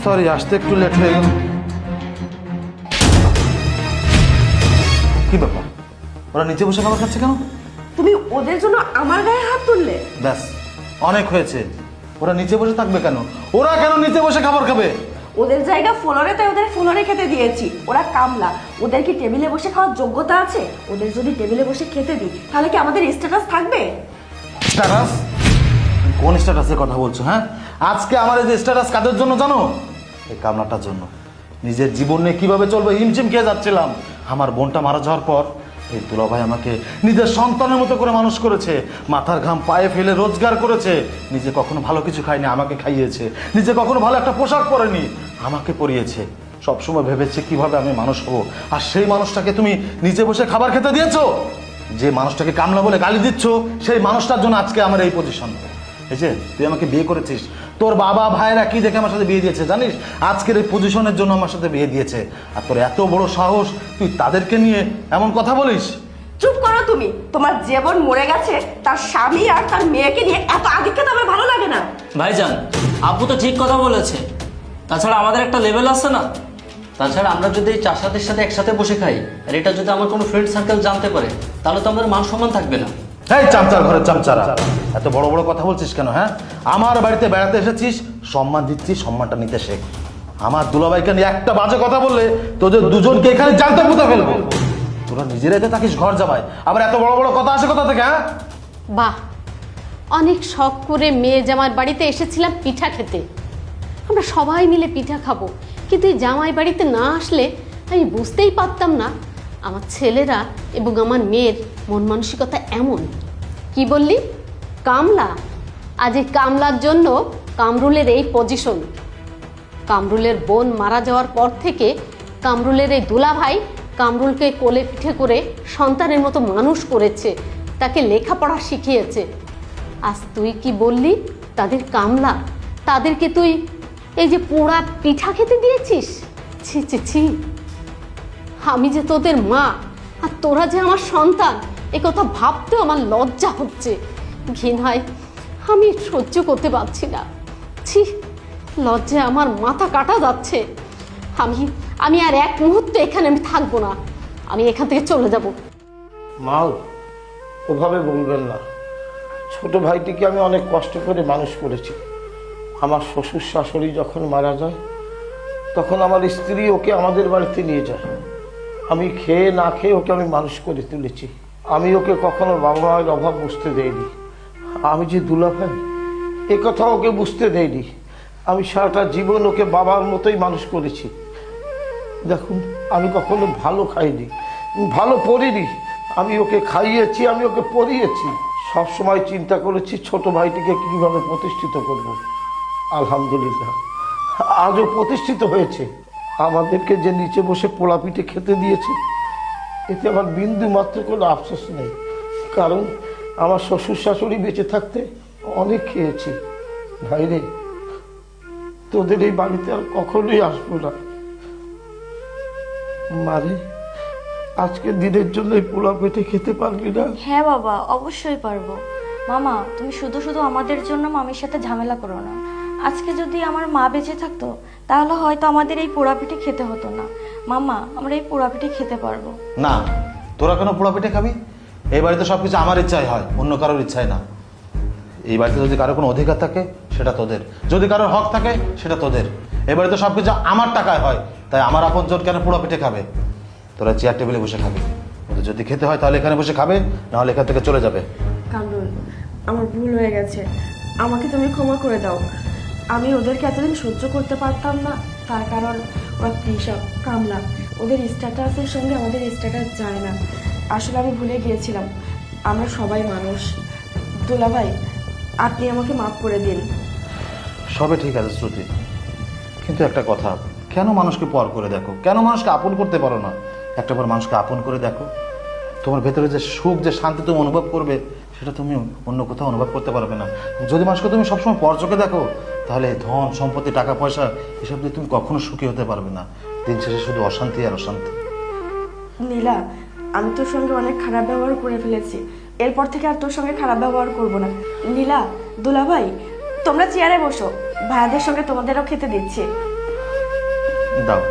Sorry, আসতে একটু late হয়ে গেল। কি ব্যাপার, ওরা নিচে বসে খাবার খাচ্ছে কেন? তুমি ওদের জন্য আমার গায়ে হাত তুললে? ব্যাস, অনেক হয়েছে। ওরা নিচে বসে থাকবে কেন? ওরা কেন নিচে বসে খাবার খাবে? ওদের জায়গা ফ্লোরে, তাই ওদের ফ্লোরে খেতে দিয়েছি। ওরা কামলা, ওদের কি টেবিলে বসে খাওয়ার যোগ্যতা আছে? ওদের যদি টেবিলে বসে খেতে দিই তাহলে কি আমাদের স্ট্যাটাস থাকবে? স্ট্যাটাস? কোন স্ট্যাটাসের কথা বলছো? হ্যাঁ, আজকে আমার এই যে স্ট্যাটাস কাদের জন্য জানো? এই কামলাটার জন্য। নিজের জীবন নিয়ে কিভাবে চলবে হিমশিম খেয়ে যাচ্ছিলাম। আমার বোনটা মারা যাওয়ার পর এই দুলাভাই আমাকে নিজের সন্তানের মতো করে মানুষ করেছে, মাথার ঘাম পায়ে ফেলে রোজগার করেছে। নিজে কখনো ভালো কিছু খায়নি, আমাকে খাইয়েছে। নিজে কখনো ভালো একটা পোশাক পরেনি, আমাকে পরিয়েছে। সবসময় ভেবেছে কিভাবে আমি মানুষ হব। আর সেই মানুষটাকে তুমি নিচে বসে খাবার খেতে দিয়েছো। যে মানুষটাকে কামলা বলে গালি দিচ্ছ, সেই মানুষটার জন্য আজকে আমার এই পজিশন। এই যে তুই আমাকে বিয়ে করেছিস, তোর বাবা ভাইরা কি দেখে আমার সাথে বিয়ে দিয়েছে জানিস? আজকের এই পজিশনের জন্য আমার সাথে বিয়ে দিয়েছে। আর তোর এত বড় সাহস, তুই তাদেরকে নিয়ে এমন কথা বলিস? চুপ করো তুমি। তোমার যে বোন মরে গেছে তার স্বামী আর তার মেয়েকে নিয়ে এত আগে খেতে আমার ভালো লাগে না। ভাইজান, আপু তো ঠিক কথা বলেছে। তাছাড়া আমাদের একটা লেভেল আছে না? তাছাড়া আমরা যদি এই চাষাদের সাথে একসাথে বসে খাই, আর এটা যদি আমার কোনো ফ্রেন্ড সার্কেল জানতে পারে, তাহলে তো আমাদের মান সম্মান থাকবে না। এই চামচার ঘরের চামচারা, এত বড় বড় কথা বলছিস কেন? হ্যাঁ, আমার বাড়িতে বেড়াতে এসেছিস, সম্মান দিচ্ছিস, সম্মানটা নিতে শেখ। আমার দুলাভাইকে নিয়ে একটা বাজে কথা বললে তোদের দুজনকে এখানে জানতে পুঁতে ফেলবো। তোরা নিজেরাই তো থাকিস ঘর জামাই, আবার এত বড় বড় কথা আসে কোথা থেকে? হ্যাঁ, বাহ, অনেক শখ করে মেয়ে জামাই বাড়িতে এসেছিলাম পিঠা খেতে। আমরা সবাই মিলে পিঠা খাবো, কিন্তু এই জামাই বাড়িতে না আসলে আমি বুঝতেই পারতাম না আমার ছেলেরা এবং আমার মেয়ের মন মানসিকতা এমন। কি বললি? কামলা? আজ এই কামলার জন্য কামরুলের এই পজিশন। কামরুলের বোন মারা যাওয়ার পর থেকে কামরুলের এই দুলাভাই কামরুলকে কোলে পিঠে করে সন্তানের মতো মানুষ করেছে, তাকে লেখাপড়া শিখিয়েছে। আজ তুই কি বললি তাদের কামলা? তাদেরকে তুই এই যে পোড়া পিঠা খেতে দিয়েছিস? ছি ছি ছি, আমি যে তোদের মা আর তোরা যে আমার সন্তান, এ কথা ভাবতেও আমার লজ্জা হচ্ছে। ঘৃণায় আমি সহ্য করতে পারছি না। ছি, লজ্জায় আমার মাথা কাটা যাচ্ছে। আমি আর এক মুহূর্ত এখানে আমি থাকবো না। আমি এখান থেকে চলে যাব। মাও, ওভাবে বলবেন না। ছোট ভাইটিকে আমি অনেক কষ্ট করে মানুষ করেছি। আমার শ্বশুর শাশুড়ি যখন মারা যায়, তখন আমার স্ত্রী ওকে আমাদের বাড়িতে নিয়ে যায়। আমি খেয়ে না খেয়ে ওকে আমি মানুষ করে তুলেছি। আমি ওকে কখনো বাবা মায়ের অভাব বুঝতে দেইনি। আমি যে দুলাভাই, এ কথা ওকে বুঝতে দেইনি। আমি সারাটা জীবন ওকে বাবার মতোই মানুষ করেছি। দেখুন, আমি কখনো ভালো খাইনি, ভালো পড়িনি। আমি ওকে খাইয়েছি, আমি ওকে পড়িয়েছি। সবসময় চিন্তা করেছি ছোট ভাইটিকে কীভাবে প্রতিষ্ঠিত করব। আলহামদুলিল্লাহ, আজও প্রতিষ্ঠিত হয়েছে। আমাদেরকে যে নিচে বসে পোড়া পিঠে খেতে দিয়েছে, এতে আমার বিন্দু মাত্র কোনো আফসোস নেই। কারণ আমার শ্বশুর শাশুড়ি বেঁচে থাকতে অনেক খেয়েছি। ভাইরে, তোদের এই বাড়িতে আর কখনোই আসবো না। মারে, আজকের দিনের জন্য এই পোলা পেটে খেতে পারবি না? হ্যাঁ বাবা, অবশ্যই পারবো। মামা, তুমি শুধু শুধু আমাদের জন্য মামির সাথে ঝামেলা করো না। আজকে যদি আমার মা বেঁচে থাকতো তাহলে হয়তো আমাদের এই পোড়া পিঠে খেতে হতো না। মামা, আমরা এই পোড়া পিঠে খেতে পারবো না, তোরা কেন পোড়া পিঠে খাবি? এই বাড়িতে সবকিছু আমার ইচ্ছায় হয়, অন্য কারোর ইচ্ছায় না। এই বাড়িতে যদি কারো কোনো অধিকার থাকে সেটা তোদের, যদি কারোর হক থাকে সেটা তোদের। এই বাড়িতে সবকিছু আমার টাকায় হয়, তাই আমার আপনজন কেন পোড়া পিঠে খাবে? তোরা চেয়ার টেবিলে বসে খাবে। ওদের যদি খেতে হয় তাহলে এখানে বসে খাবে, নাহলে এখান থেকে চলে যাবে। কামরুল, আমার ভুল হয়ে গেছে, আমাকে তুমি ক্ষমা করে দাও। আমি ওদেরকে এতদিন সহ্য করতে পারতাম না, তার কারণ ওরা কৃষক কামলা, ওদের স্ট্যাটাসের সঙ্গে আমাদের স্ট্যাটাস যায় না। আসলে আমি ভুলে গিয়েছিলাম, আমরা সবাই মানুষ। দুলাভাই, আপনি আমাকে মাফ করে দিন। সবে ঠিক আছে শ্রুতি, কিন্তু একটা কথা, কেন মানুষকে পর করে দেখো? কেন মানুষকে আপন করতে পারো না? একটা বার মানুষকে আপন করে দেখো, তোমার ভেতরে যে সুখ, যে শান্তি তুমি অনুভব করবে, সেটা তুমি অন্য কোথাও অনুভব করতে পারবে না। যদি মানুষকে তুমি সবসময় পর চোখে দেখো, তাহলে ধন সম্পত্তি, টাকা পয়সা, এসব দিয়ে তুমি কখনো সুখী হতে পারবে না। দিন শেষে শুধু অশান্তি আর অশান্তি। নীলা, আমি তোর সঙ্গে অনেক খারাপ ব্যবহার করে ফেলেছি, এরপর থেকে আর তোর সঙ্গে খারাপ ব্যবহার করব না। নীলা, দুলাভাই, তোমরা চেয়ারে বসো, ভাইয়াদের সঙ্গে তোমাদেরও খেতে দিচ্ছি। দাও